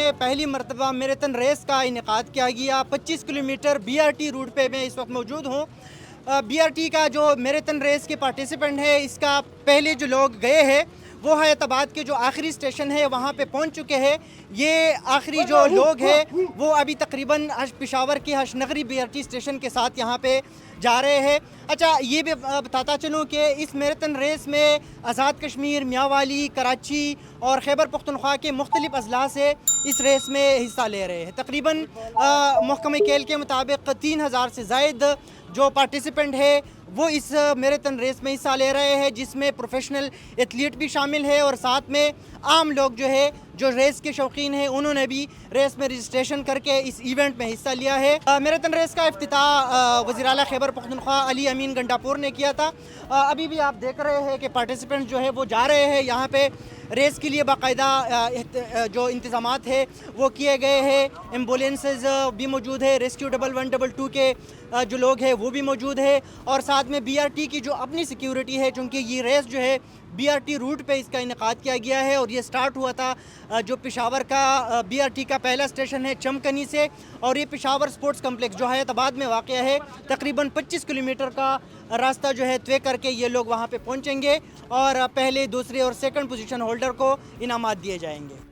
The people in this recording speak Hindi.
में पहली मरतबा मैराथन रेस का इनेकाद किया गया। 25 किलोमीटर BRT रूट पे मैं इस वक्त मौजूद हूँ। BRT का जो मैराथन रेस के पार्टिसिपेंट है, इसका पहले जो लोग गए हैं वो हैदराबाद के जो आखिरी स्टेशन है वहाँ पे पहुँच चुके हैं। ये आखिरी जो लोग हैं वो अभी तकरीबन पेशावर के हशनगरी BRT स्टेशन के साथ यहाँ पे जा रहे हैं। अच्छा, ये भी बताता चलूँ कि इस मैराथन रेस में आज़ाद कश्मीर, मियांवाली, कराची और खैबर पख्तूनख्वा के मुख्तलिफ अजला से इस रेस में हिस्सा ले रहे हैं। तकरीबन महकमे खेल के मुताबिक 3000 से ज़ायद जो पार्टिसिपेंट है वो इस मैराथन रेस में हिस्सा ले रहे हैं, जिसमें प्रोफेशनल एथलीट भी शामिल है और साथ में आम लोग जो है, जो रेस के शौकीन हैं, उन्होंने भी रेस में रजिस्ट्रेशन करके इस इवेंट में हिस्सा लिया है। मैराथन रेस का इफ्तिताह वज़ीर आला खैबर पख्तूनख्वा अली अमीन गंडापुर ने किया था। अभी भी आप देख रहे हैं कि पार्टिसिपेंट जो है वो जा रहे हैं। यहाँ पे रेस के लिए बाकायदा जो इंतज़ामात है वो किए गए हैं। एम्बुलेंसेज भी मौजूद है, रेस्क्यू 112 के जो लोग हैं वो भी मौजूद है और साथ में BRT की जो अपनी सिक्योरिटी है, चूँकि ये रेस जो है BRT रूट पे इसका इनेकाद किया गया है और ये स्टार्ट हुआ था जो पेशावर का BRT का पहला स्टेशन है चमकनी से, और ये पेशावर स्पोर्ट्स कम्प्लेक्स जो हैदराबाद में वाक़ है, तकरीबन 25 किलोमीटर का रास्ता जो है तय करके ये लोग वहाँ पे पहुँचेंगे और पहले, दूसरे और सेकंड पोजीशन होल्डर को इनामात दिए जाएंगे।